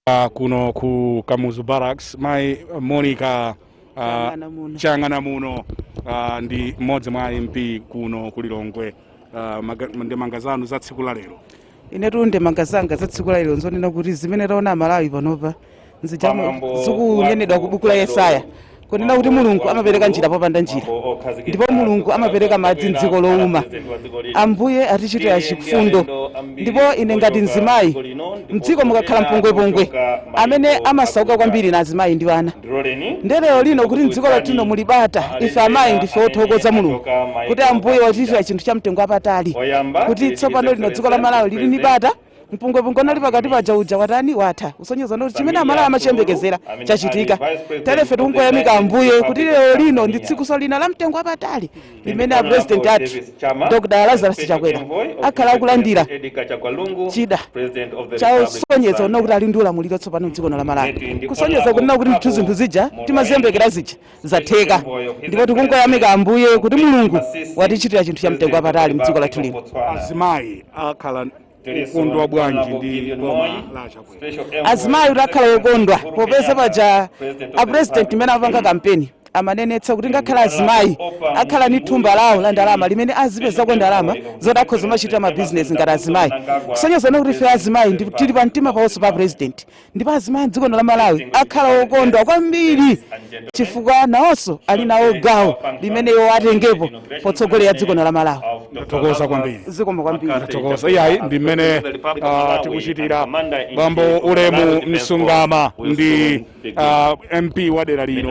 kuno ku Kamuzu Barracks mai Monica changana muno ndi mmodzi mwa MP kuno ku Lilongwe ndi mangazano za tsiku la lero. Inetu ndi mangazanga za tsiku la lero nzonena kuti zimene taona Malawi panopa zikunenedwa ku buku la Yesaya kunena kuti Mulungu amapereka njira popanda njira ndipo Mulungu amapereka madzi m'dziko lowuma. Ambuye atichitira chifundo ndipo ine ngati mzimayi mdziko mukakhala mpungwepungwe amene amasauka kwambiri na azimayi ndi ana. Lero lino kuti mdziko latino muli bata ife amayi ndife othokoza Mulungu kuti Ambuye watichitira chinthu cha mtengo wapatali kuti tsopano lino dziko la Malawi lili ni bata mpungwepungwe nali pakati pa jauja watani watha kusonyeza kuti chimene Amalawi amachiyembekezera chachitika. Telefe tikungoyamika Ambuye kuti lero lino ndi tsiku lina la mtengo wapatali limene a president athu Dr. Lazarus Chakwera akhala akulandira chida chasonyeza kunena kuti ali ndi ulamuliro tsopano mdziko la Malawi kusonyeza kunena kuti nthu zinthu zija timaziyembekera zija zatheka ndipo tikungoyamika Ambuye kuti Mulungu watichitira chinthu cha mtengo wapatali mdziko lathu lino. Azimayi akhala ukondwa bwanji ndi boma la Chakwera. Azimayi utakhala ukondwa popeza paja a president imene apanga kampeni amanenetsa kuti ngakhala azimayi akhala ni thumba lawo la ndalama limene azipezako ndalama zodakhoza machita ma business ngati azimayi kusonyeza kuti ife azimayi tili pa mtima pawonso pa president ndipo azimayi dziko la Malawi akhala okondwa kwambiri chifukwa nawonso ali nawo gawo limene iwo atengepo potsogolera dziko la Malawi. Tokoza kwambiri. Zikomo kwambiri. Tokoza iyayi ndi mmene tikuchitira bambo ulemu Msungama ndi MP wa dera lino.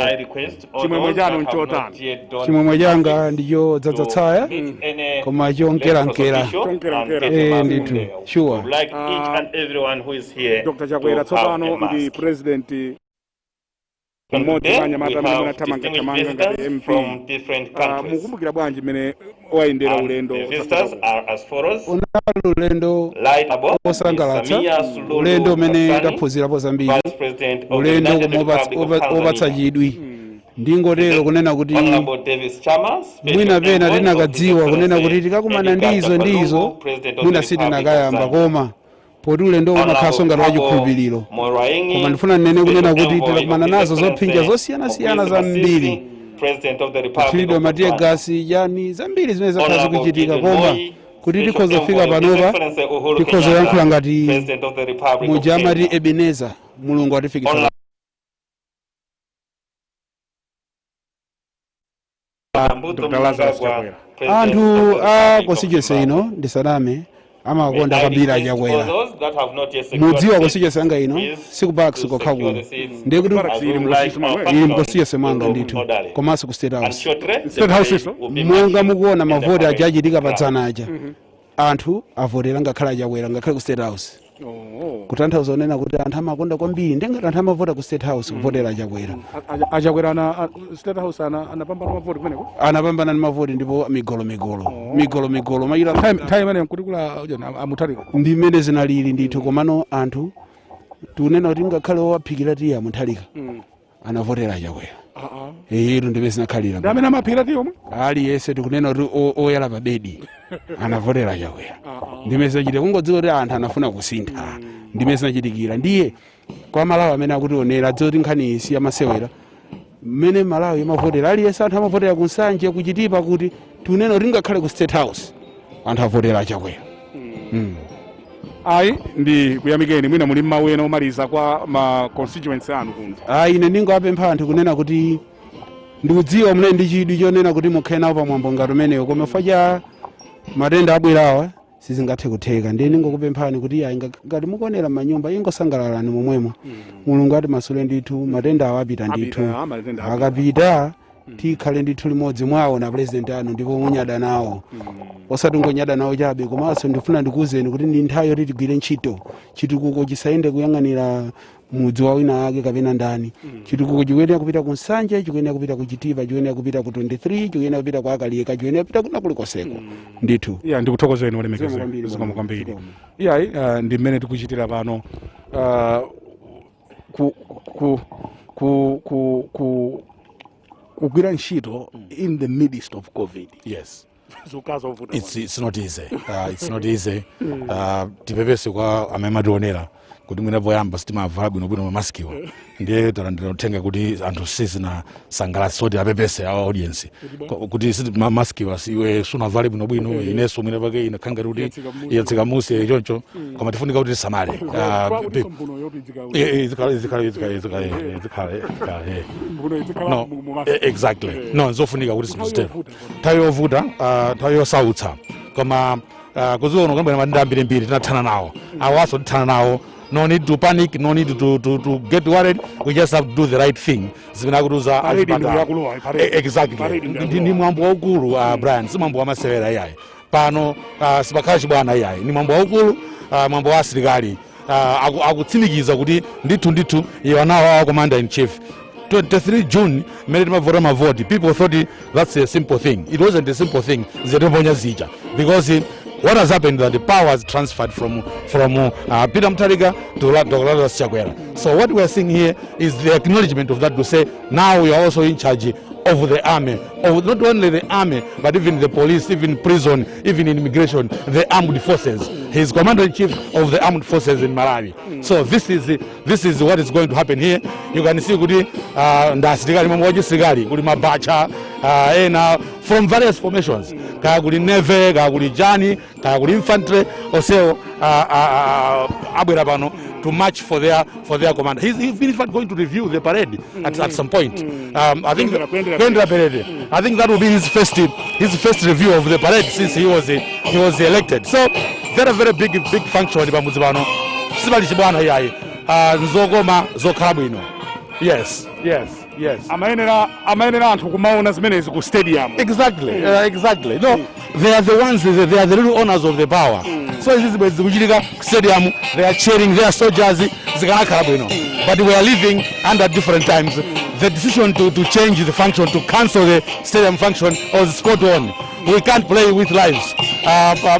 Chimwemwe chanu nchotani? Chimwemwe changa ndicho dzadzatsaya koma chonkerangera ndithu sure. Dr. Chakwera tsopano ndi president mmodzi mwa anyamata amene anathamangathamanga ngati MP. Mukumbukira bwanji mmene wayendera ulendo? Unali ulendo osangalatsa, ulendo umene taphunzirapo zambiri, ulendo opatsa chidwi. Ndingotero kunena kuti mwina pena tinakadziwa kunena kuti tikakumana ndizo mwina sitinakayamba koma poti ulendo umakhaso ngati wachikhulupiriro koma ndifuna nnene kunena kuti tikakumana nazo zophinja zosiyana zambiri kuthilidwa matiye gasi yani zambiri zimene zakhala zikuchitika koma kuti tikhoza kufika panopa tikhoza yankhula ngati muja amati Ebeneza Mulungu atifikitsa. Anthu a constituency ino ndisaname amakonda kwambiri Achakwera. Mudziwa constituency yanga ino sikubakisi kokha kuno ndiye kuti ili mconstituency mwanga ndithu komanso ku State House. Monga mukuona mavoti aja achitika padzana aja anthu avotera ngakhala Achakwera ngakhale ku State House. Kutanthauza kunena kuti anthu amakonda kwambiri ndengati anthu amavota ku State House kuvotera Achakwera. Achakwera na State House anapambana mavoti kumeneko? Anapambana ndi mavoti ndipo migolo mayira nthawi imene kuti kula amuthalika ndi imene zinalili ndithu komano anthu tikunena kuti ngakhale owaphikira tiye amuthalika anavotera Achakwera. Ero ndimene zinakhalira ndi amene amaphikira tiye omwe aliyense tikunena kuti oyala pa bedi anavotera Achakwera. Ndimene zinachitika kungodziwa kuti anthu anafuna kusintha ndimene zinachitikira ndiye kwa Malawi amene akutionera dziwa kuti nkhani isi yamasewera mmene Malawi amavotera aliyense anthu amavotera kunsanje kuchitipa kuti tikunena kuti ngakhale ku State House anthu avotera Achakwera. Ayi ndi kuyamikeni mwina muli mawu ena omaliza kwa ma constituency anu kuno. Ine ndingowapempha anthu kunena kuti ndikudziwa mune ndi chidwi chonena kuti mukhale nawo pamwambo ngati umenewo koma chifukwa cha matenda abwerawa sizingathe kutheka ndiye ndingokupemphani kuti ayi ngati mukuonera manyumba ingosangalalani momwemo Mulungu ati masule ndithu matenda awo apita ndithu akapita tikhale ndithu limodzi mwawo na president anu ndipo munyada nawo osati ngonyada nawo chabe komanso ndifuna ndikuwuzeni kuti ndi nthawi yoti tigwire ntchito chitukuko chisayende kuyang'anira mudzi wa wina ake kapena ndani. Chitukuko chikuyenera kupita ku Nsanje, chikuyenera kupita ku Chitipa, chikuyenera kupita ku 23, chikuyenera kupita ku Akaliyeka, chikuyenera kupita kuna kulikoseko ndithu. Ndikuthokozeni olemekezeka zikomo kwambiri. Ndi mmene tikuchitira pano kugwira ntchito in the midst of COVID. Yes. It's not easy. It's not easy. Tipepese kwa amemationera kuti mwina poyamba sitimamva bwinobwino mamaskiwa ndiye talandira uthenga kuti anthu sizina sangalasi soti apepese our audience kuti mamaskiwa siwe sunavale bwinobwino ineso mwina pake inakhanga kuti yatsika musi choncho koma tifunika kuti tisamale no exactly no zofunika kuti sizitero nthawi yovuta nthawi yosautsa koma kuziona kwambira madinda ambirimbiri tinathana nawo awaso tithana nawo. No need to panic, no need to get worried. We just have to do the right thing. Exactly. Ni mambo waukulu Brian, si mambo wa masewera yayi. Pano sibakashi bwana yayi. Ni mambo waukulu, mambo wa serikali. Akutsimikiza kuti ndithu you are now our commander in chief. 23 June, people thought that's a simple thing. It wasn't a simple thing. Because what has happened is that the power has transferred from Peter Mutharika to Dr. Lazarus Chakwera. So what we are seeing here is the acknowledgement of that to say now we are also in charge of the army, of not only the army, but even the police, even prison, even immigration, the armed forces. He is commander-in-chief of the armed forces in Malawi. So this is what is going to happen here. You can see kuti ndasilikali mamwaji silikali kuti mabacha from various formations. Kaya kuti neve, kaya kuti jani, kaya kuti infantry, oseo abwera pano to march for their commander. He's in fact going to review the parade at some point. I think that will be his first review of the parade since he was elected. So very big function pamudzi pano. Sibali chibwana yayi. Nzokoma zokhala bwino. Yes. Amayenera anthu kumaona zimenezi ku stadium. Exactly. No, they are the ones, they are the real owners of the power. So this is the stadium, they are cheering, they are soldiers, but we are living under different times. The decision to change the function, to cancel the stadium function was spot on. We can't play with lives.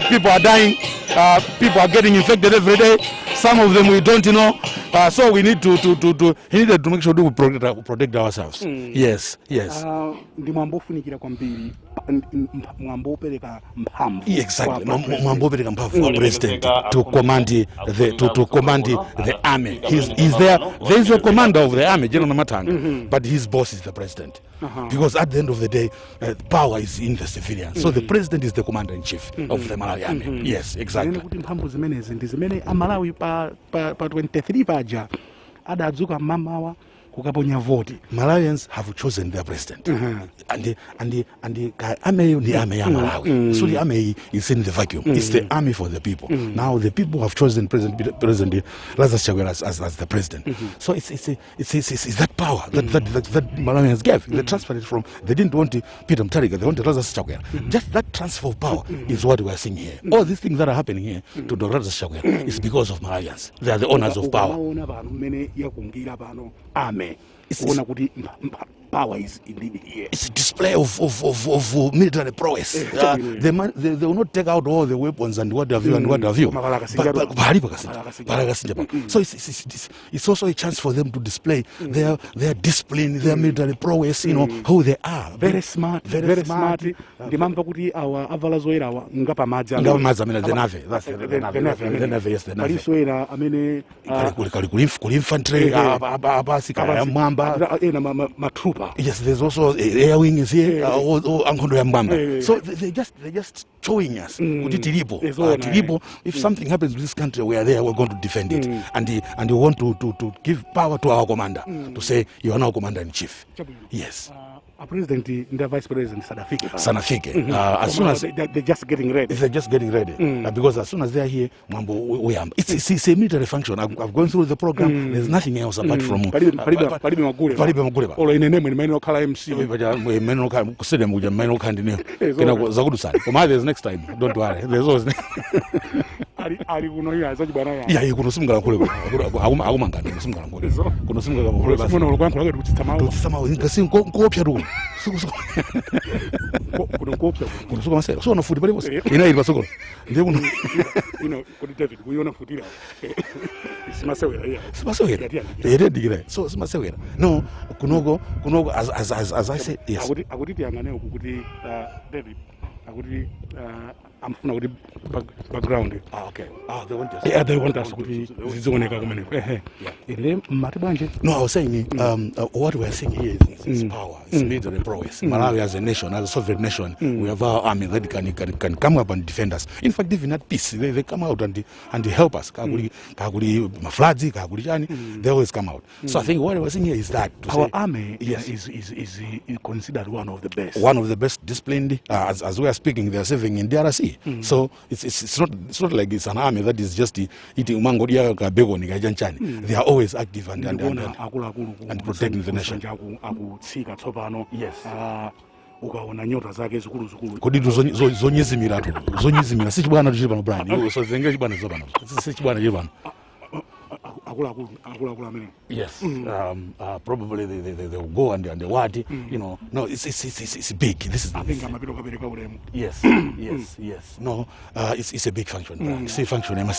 People are dying, people are getting infected every day. Some of them we don't know. So we need to make sure we protect ourselves. Yes. Ndi mwambo funikira kwambiri mwambo upereka mphamvu. Exactly. Mwambo upereka mphamvu for president to command the army. He's there. There is a commander of the army, General Matanga, but his boss is the president. Because at the end of the day, power is in the civilians. So the president is the commander-in-chief of the Malawi army. Yes, exactly. Kuti mphamvu zimenezi ndi zimene Amalawi pa 23 paja adadzuka mamawa kukaponya voti. Malawians have chosen their president. And the army ya Malawi. So the army is in the vacuum. It's the army for the people. Now the people have chosen President Lazarus Chakwera as the president. So it's that power that Malawians gave. They transferred it from, they didn't want Peter Mutharika, they wanted Lazarus Chakwera. Just that transfer of power is what we are seeing here. All these things that are happening here to Dr. Lazarus Chakwera is because of Malawians. They are the owners of power. Power is indeed here. It's a display of military prowess. They will not take out all the weapons and what have you. So it's also a chance for them to display their discipline, their military prowess, who they are. Very smart. Ndimamva kuti awa avala zoera ngapa madzi. Ngapa madzi amene the navy. That's the navy. Yes, the navy. Alisoera amene kuli infantry abasika mwamba matrupa. Yes, there's also air wing is here, Ankondo Yambamba. So they're just showing us. Tilipo, if something happens to this country, we are there, we're going to defend it. And we want to give power to our commander, to say, you are now commander-in-chief. Yes. A president and the vice president Sanafike. As soon as they're just getting ready. They're just getting ready. Because as soon as they're here, it's a military function. I've gone through the program. There's nothing else apart from there's next time. Don't worry. There's always so no food bali ina sokolo ndiye David kuiona futira simasewera digire so simasewera no kunogo as I say yes akuti tiyangane uku kuti David akuti amfuna kuti background Okay. They want us. yeah they want us kuti zizioneka kumeneko ile mati bwanje. No, I was saying, what we're saying here is power, it's military prowess. Malawi as a nation, as a sovereign nation, we have our army that can come up and defend us. In fact, even at peace, they come out and help us. Kaguli Mafladzi, Kaguli Jani, they always come out. So I think what we're saying here is that Our army is considered one of the best. One of the best disciplined. As we are speaking, they are serving in DRC. So it's not like it's an army that is just eating mango. They are always active and protecting the nation. Yes. Ukaona nyota zake zikulu kodi zonyezimira si chibwana chili pano Brian so zenge chibwana zopano si chibwana chili pano akulu amene. Yes. Probably they will go and they what you know. No, it's big. This is yes. Yes. No, it's a big function. It's a function and I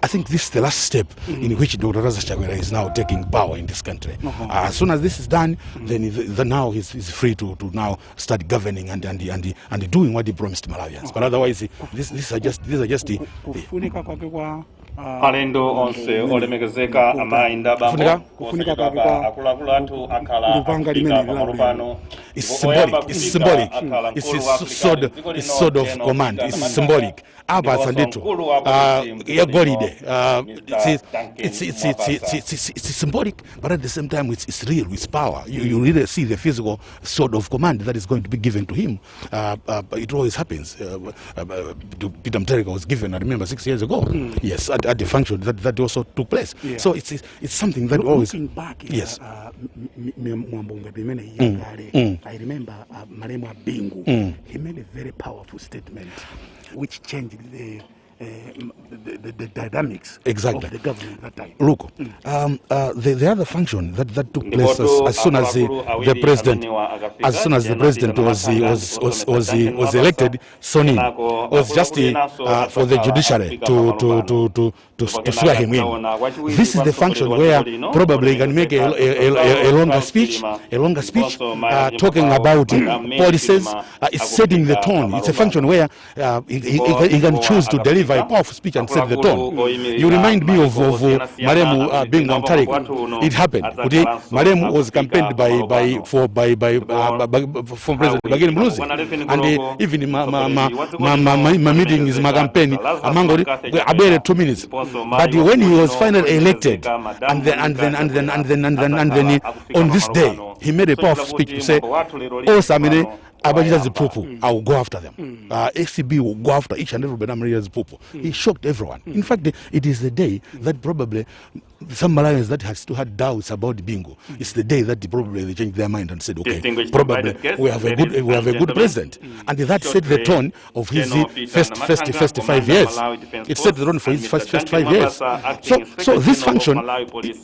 think this is the last step in which Dr. Raza Chagwera is now taking power in this country. As soon as this is done, then now he's free to now start governing and doing what he promised Malawians. But otherwise, these are just the alendo onse olemekezeka amainda bambo kufunika kwa akulu anthu akhala lupanga limene lilano. It's symbolic. It's sword of command. It's symbolic. Abba Sandito, Golide. It's symbolic, but at the same time, it's real. It's power. You really see the physical sword of command that is going to be given to him. It always happens. Peter Mterika was given, I remember, 6 years ago. Yes, at the function that also took place. Yeah. So it's something that always. Looking back, yes. I remember Marema Bingu. He made a very powerful statement, which changed the dynamics exactly of the government at that time. Look, the other function that took place as soon as the president was elected, Sonin was just for the judiciary to swear him in. This is the function where probably he can make a longer speech, talking about policies. It's setting the tone. It's a function where he can choose to deliver a powerful speech and set the tone. You remind me of Maremu being on Tarik. It happened. Maremu was campaigned by President Bageni Muluzi, and even my meeting is my campaign among 2 minutes. But when he was finally elected, and then on this day he made a powerful speech to say, "Oh, Samine, Abajida's people, I will go after them. ACB will go after each and every Benamaria's people." He shocked everyone. In fact, it is the day that probably some Malawians that had doubts about Bingo. It's the day that probably they changed their mind and said, "Okay, probably we have a good president," and that set the tone of his first 5 years. It set the tone for his first 5 years. So this function,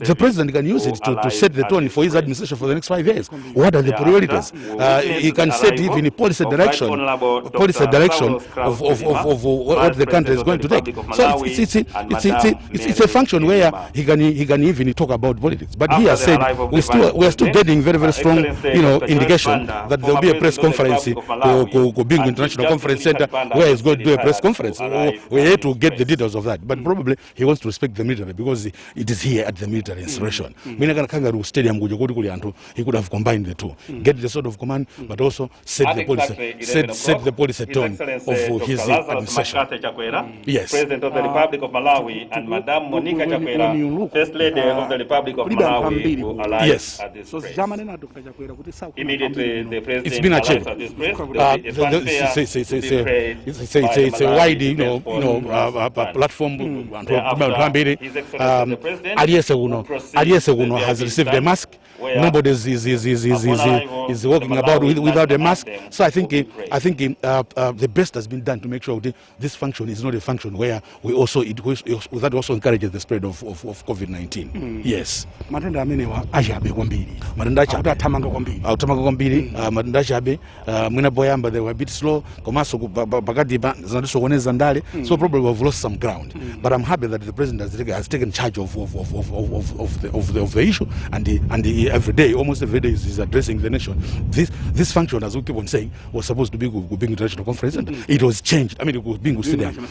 the president can use it to set the tone for his administration for the next 5 years. What are the priorities? He can set even a policy direction of what the country is going to take. So it's a function where he can even talk about politics. But he has said we are still getting very, very strong, indication that there will be a press conference to Bingo International Conference Center where he's going to do a press conference. We're here to get the details of that. But probably he wants to respect the military because it is here at the military installation. Stadium, he could have combined the two. Get the sort of command, but also set the policy tone of his administration. Yes. President of the Republic of Malawi and Madame Monica Chakwera, First Lady of the Republic of Malawi, who arrived at this place. Immediately, the president it's been achieved. At this place. It's a wide, platform. Alias has received a mask. Nobody is walking about without a mask. So I think the best has been done to make sure this function is not a function where that also encourages the spread of COVID-19. Yes. Matenda amenewa ajabe kwambiri. Matenda achabe atamanga kwambiri. Atamanga kwambiri. Matenda achabe mwina boyamba they were a bit slow. Komaso bagadi zinasokoneza ndale. So probably we've lost some ground. But I'm happy that the president has taken charge of the issue and every day, almost every day is addressing the nation. This function, as we keep on saying, was supposed to be being international conference, and it was changed. I mean, it was being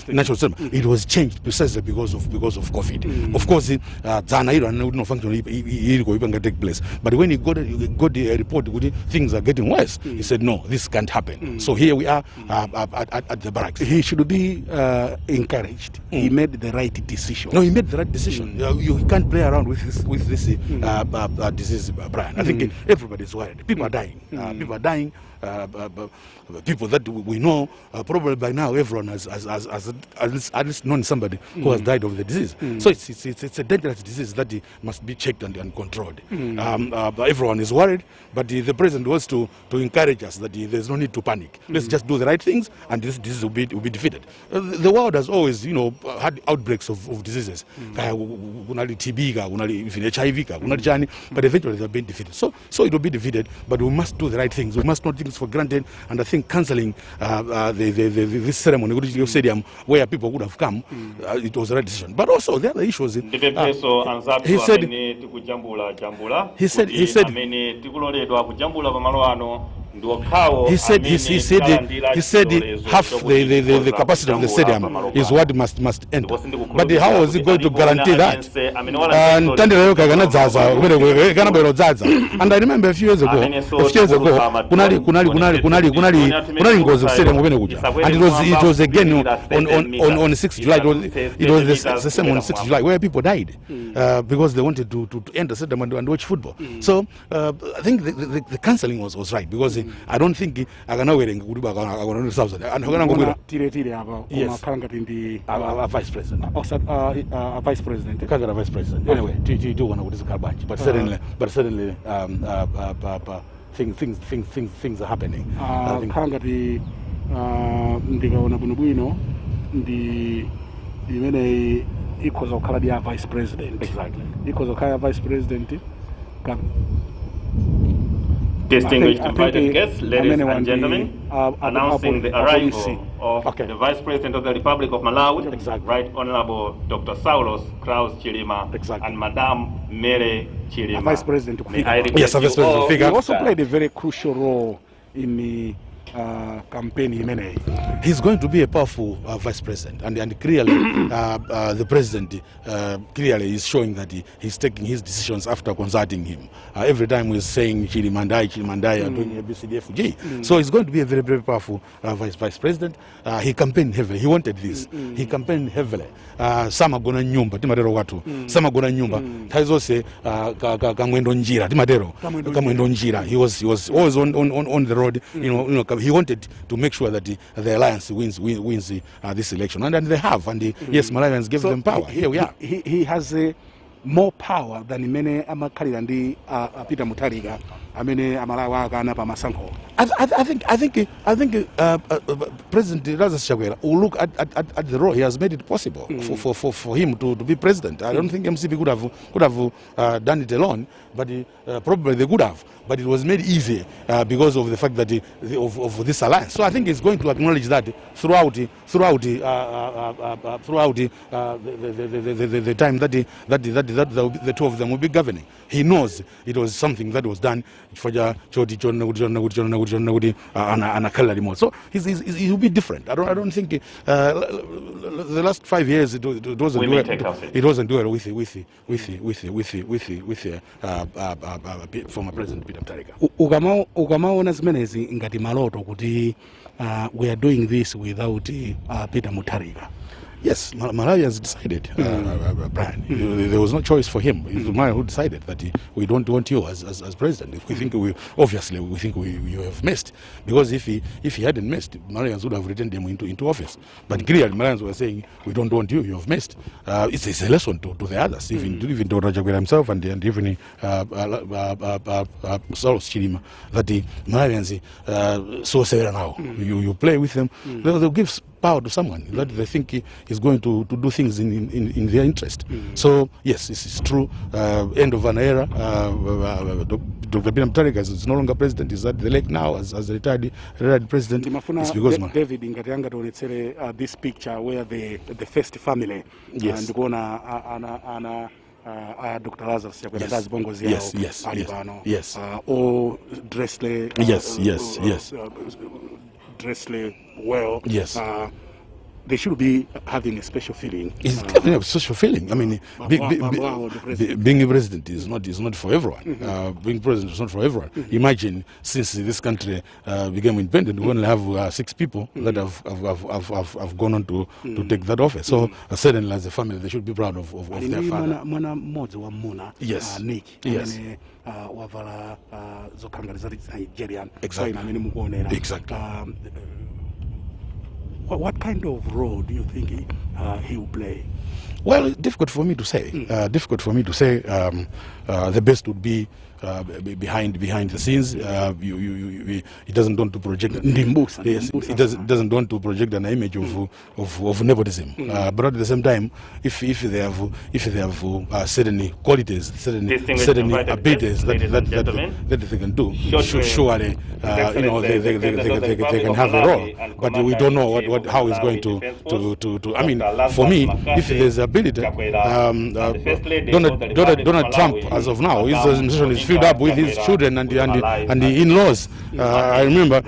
national stadium. It was changed precisely because of COVID. Of course, no function can take place. But when he got the report, things are getting worse. He said, no, this can't happen. So here we are at the barracks. He should be encouraged. He made the right decision. No, he made the right decision. You can't play around with this disease, Brian. I think everybody's worried. People are dying. People are dying. People that we know, probably by now everyone has at least known somebody who has died of the disease. So it's a dangerous disease that must be checked and controlled. Everyone is worried, but the president wants to encourage us that there's no need to panic. Let's just do the right things, and this disease will be defeated. The world has always, had outbreaks of diseases. TB, even HIV, but eventually they've been defeated. So it will be defeated, but we must do the right things. We must not take things for granted, and I think cancelling this ceremony, the stadium where people would have come, it was the right decision. But also the other issues. He said half the capacity of the stadium is what must enter. But how was he going to guarantee that? And I remember a few years ago, and it was again on 6th July. It was the same on 6th July where people died because they wanted to enter the stadium and watch football. So I think the cancelling was right, because I don't think I can wearing a vice president. A vice president. A vice president. Anyway, but certainly things are happening. Ndikaona bwino ndi imene ikhoza kukhala dia vice president. Exactly. Ikhoza kukhala vice president. Distinguished invited guests, ladies and gentlemen, announcing the arrival of the Vice President of the Republic of Malawi, Right Honorable Dr. Saulos Kraus Chilima, and Madame Mere Chilima. Vice President. Yes, a vice president. He also played a very crucial role in the campaign. He's going to be a powerful vice president, and clearly the president clearly is showing that he's taking his decisions after consulting him. Every time he's saying Chilimandai, doing ABCDFG. So he's going to be a very, very powerful vice president. He campaigned heavily. He wanted this. He campaigned heavily. Sama gona nyumba timatero watu. Sama gona nyumba. Taizose kamwendo njira timatero. Kamwendo njira. He was always on the road. He wanted to make sure that the alliance wins this election, and they have. And yes, Malawians gave them power. Here we are. He has more power than many Amakali and Peter Mutharika. I think President Lazarus Chakwera will look at the role. He has made it possible for him to be president. I don't think MCP could have done it alone, but probably they could have. But it was made easy because of the fact that of this alliance. So I think he's going to acknowledge that throughout the time that the two of them will be governing. He knows it was something that was done for and so he'll be different. I don't think the last 5 years it wasn't well with former President Peter Mutharika. Ukamaona zimenezi ngati maloto kuti we are doing this without Peter Mutharika. Yes, Malawi has decided, Brian. There was no choice for him. It was Malawi who decided that we don't want you as president. We think we have missed, because if he hadn't missed, Malawians would have returned him into office. But clearly, Malawians were saying, we don't want you. You have missed. It's a lesson to the others, even to Rajakwera himself and even Saulos Chilima, that the Malawians so say now. You play with them. They'll give power to someone that they think is going to do things in their interest. So yes, this is true. End of an era. Dr. Peter Mutharika is no longer president. He's at the lake now as a retired president. It's because David Ngatianga donetsere this picture where the first family and gonna Dr. Lazarus Chakwera ndazi bongozi yawo ali pano all dressed well. They should be having a special feeling. It's definitely a special feeling. I mean, being a president is not for everyone. Being president is not for everyone. Imagine, since this country became independent, we only have 6 people that have gone on to take that office. So certainly, as a family, they should be proud of their father. Yes. Exactly. What kind of role do you think he will play? Well, difficult for me to say. The best would be behind the scenes. He doesn't want to project. Yes, he doesn't want to project an image of nepotism. But at the same time, if they have certain qualities, certain abilities that they can do, surely they can have a role. But we don't know how it's going to. I mean, for me, if there's ability, Donald Trump, as of now, his administration is filled up with his children and the in-laws. I remember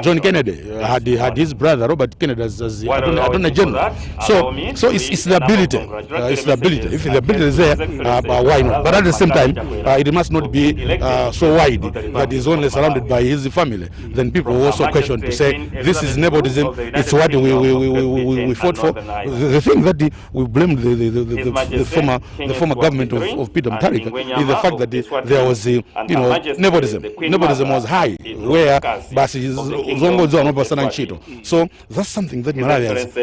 John Kennedy had his brother Robert Kennedy as Attorney General. So it's the ability. If the ability is there, why not? But at the same time, it must not be so wide that he's only surrounded by his family. Then people will also question to say this is nepotism. It's what we fought for. The thing that we blamed the former government of Peter Mutharika is the fact that there was nepotism. Nepotism was high, where basi zongozo anopasana nchito. So that's something that Malawians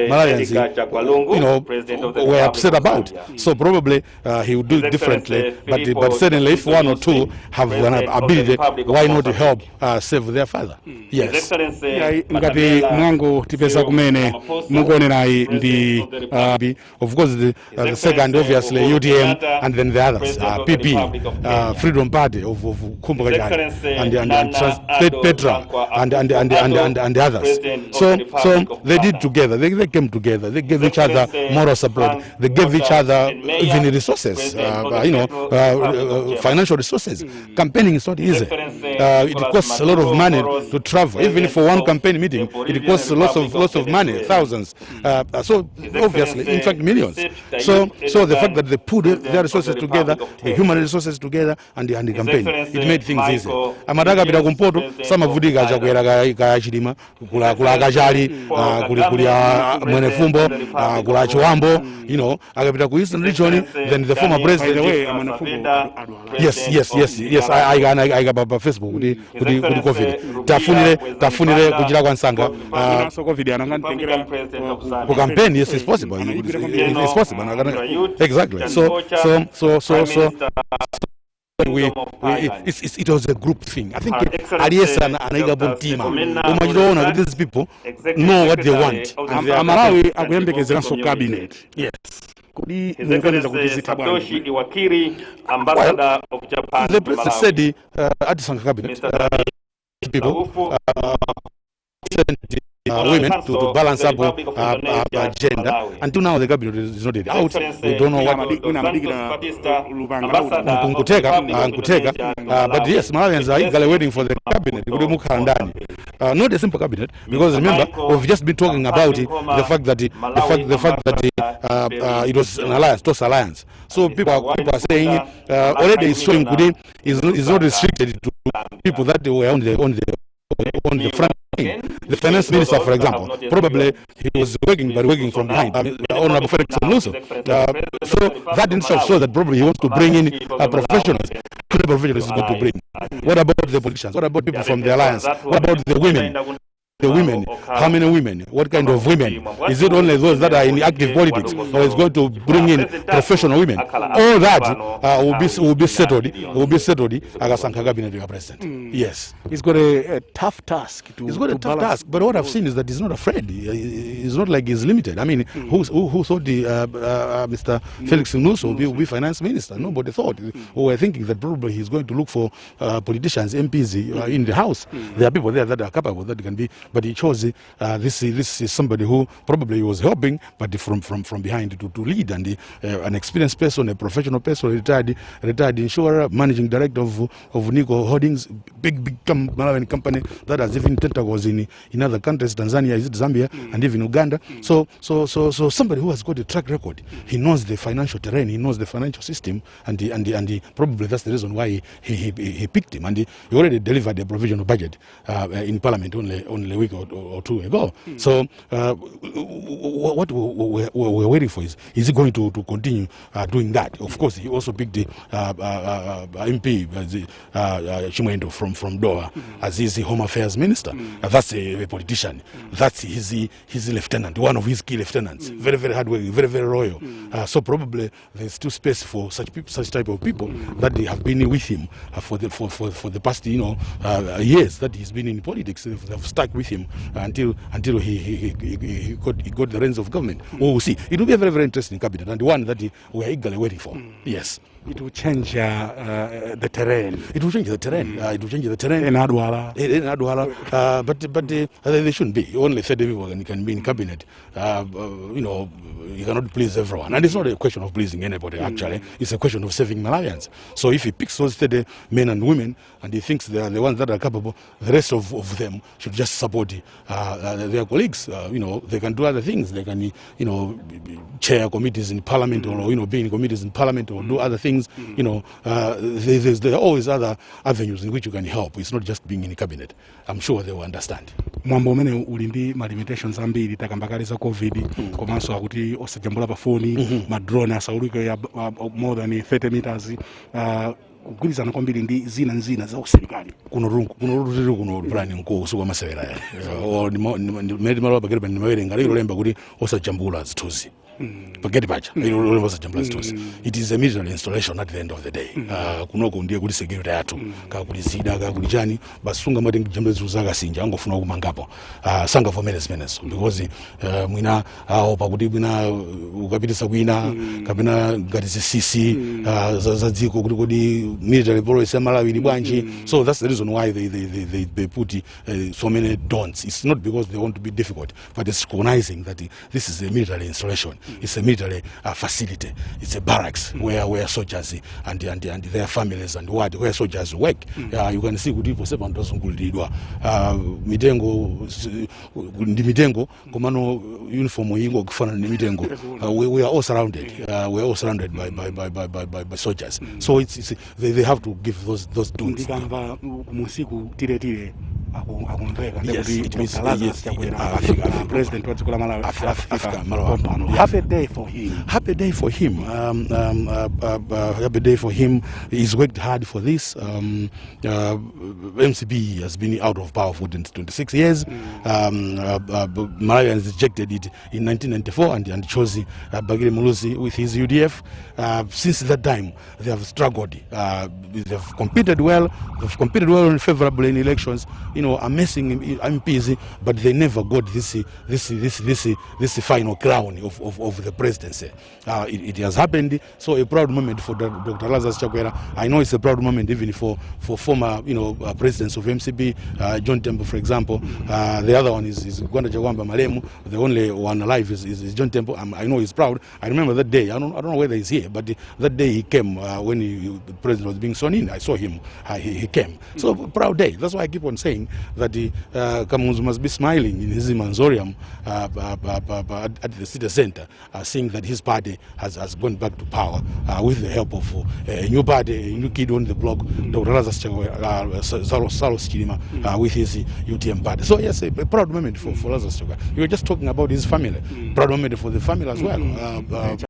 were upset about. So probably he would do it differently, but certainly if 1 or 2 have an ability, why not help save their father? Yes. Ngati mwangu tipeza kumene mukuonerai ndi of course the second obviously UDM and then the others PP Freedom Party of Kumbuka and Petra and the others. So they did together. They came together. They gave each other moral support. They gave each other even resources, financial resources. Campaigning is not easy. It costs a lot of money to travel. Even for one campaign meeting, it costs lots of money, thousands. So obviously, in fact, millions. So the fact that they put their resources together, the human resources together, and the campaign, it made things easy. Amataka pita kumpoto samavutika chakwera kaya chilima kula akachali kulia mwene fumbo kula chiwambo, akapita ku Eastern region, then the former president. Yes. I got Facebook kuti COVID tafunire kuchira kwa nsanga ku campaign. Yes, it's possible. It's possible. Exactly. So it was a group thing. I think Aliesa and Aigabu Tima, Umajoona, these people know what they want. Malawi akuyembekezera so cabinet. Yes. Satoshi Iwakiri, ambassador of Japan. The president said at the cabinet, people, women to balance up gender. Until now, the cabinet is not yet out. We don't know what Nkuteka. But yes, Malawians are eagerly waiting for the cabinet. Not a simple cabinet, because remember, we've just been talking about the fact that it was an alliance, toss alliance. So people are saying already it's showing today is not restricted to people that were on the front line. The finance minister, for example, probably he was working from behind. Honorable Felix Luso. So that in itself shows that probably he wants to bring in professionals. What professionals is going to bring? What about the politicians? What about people from the alliance? What about the women? How many women? What kind of women? Is it only those that are in active politics, or is going to bring in professional women? All that will be settled. Agasanka cabinet president. Yes, he's got a tough task. He's got a tough task, but what I've seen is that he's not afraid. it's not like he's limited. I mean, who thought Mr. Felix Nuso will be finance minister? Nobody thought. We were thinking that probably he's going to look for politicians, MPs in the House. There are people there that are capable that can be, but he chose this is somebody who probably was helping, but from behind to lead, and an experienced person, a professional person, retired insurer, managing director of Nico Holdings, big Malawian company that has even tentacles in other countries, Tanzania, Zambia, and even Uganda. So somebody who has got a track record. He knows the financial terrain, he knows the financial system, and probably that's the reason why he picked him. And he already delivered a provisional budget in Parliament only a week or two ago. So what we're waiting for is he going to continue doing that? Of course, he also picked the MP Chimwendo from Doha as his Home Affairs Minister. That's a politician. That's his lieutenant, one of his key lieutenants. Very, very hardworking, very, very loyal. So probably there's still space for such type of people that they have been with him for the past years that he's been in politics. They've stuck with him until he got the reins of government. We'll see. It will be a very, very interesting cabinet, and the one that we are eagerly waiting for. Yes. It will change the terrain. It will change the terrain. It will change the terrain. In Adwala. But they shouldn't be. Only 30 people can be in cabinet. You cannot please everyone. And it's not a question of pleasing anybody, actually. It's a question of saving Malawians. So if he picks those 30 men and women, and he thinks they are the ones that are capable, the rest of them should just support their colleagues. They can do other things. They can, chair committees in Parliament, or, be in committees in Parliament, or do other things. There are always other avenues in which you can help. It's not just being in the cabinet. I'm sure they will understand. Mwambo umene uli ndi ma limitations ambiri takambakali za COVID komanso akuti osajambula pa phone madrone asaulike more than 30 meters kugwirizana kwambiri ndi zina za usilikali kuno plan nkusuka masewera ya mmene malo paketi ndi mawerenga lero lemba kuti osajambula zithuzi paketi pacha lero osajambula zithuzi. It is a military installation at the end of the day. Kunoko ndiye kuti security yathu kakulizida kakulichani basunga mati jambula zithuzi zakasinja angofuna kumangapo sanga vomere zimenezo because mwina pakuti mwina ukapitisa kwina kapena ngati zisisi za dziko kuti kodi military policy ya Malawi ni bwanji. So that's the reason why they put so many don'ts. It's not because they want to be difficult, but it's recognizing that this is a military installation. It's a military facility. It's a barracks where soldiers and their families and where soldiers work. You can see kuti pose bantu zungulidwa mitengo komano uniform yingo kufana ni mitengo. We are all surrounded. We are all surrounded by soldiers. So they have to give those don'ts. Yes, it means President wa dziko la Malawi. Happy day for him. Happy day for him. Happy day for him. He's worked hard for this. MCB has been out of power for 26 years. Malawians rejected it in 1994 and chose Bagire Muluzi with his UDF. Since that time, they have struggled. They've competed well. They've competed well and favorably in elections. Amazing MPs, but they never got this final crown of the presidency. It has happened. So a proud moment for Dr. Lazarus Chakwera. I know it's a proud moment even for former presidents of MCB, John Temple, for example. The other one is Gwanda Jawamba Malemu. The only one alive is John Temple. I know he's proud. I remember that day. I don't know whether he's here, but that day he came when the president was being sworn in. I saw him. He came. So proud day. That's why I keep on saying that Kamuzu must be smiling in his manzorium at the city center, seeing that his party has gone back to power with the help of a new party, a new kid on the block, Dr. Lazarus Chilima, with his UTM party. So yes, a proud moment for Lazarus Chakwera. You were just talking about his family. Proud moment for the family as well.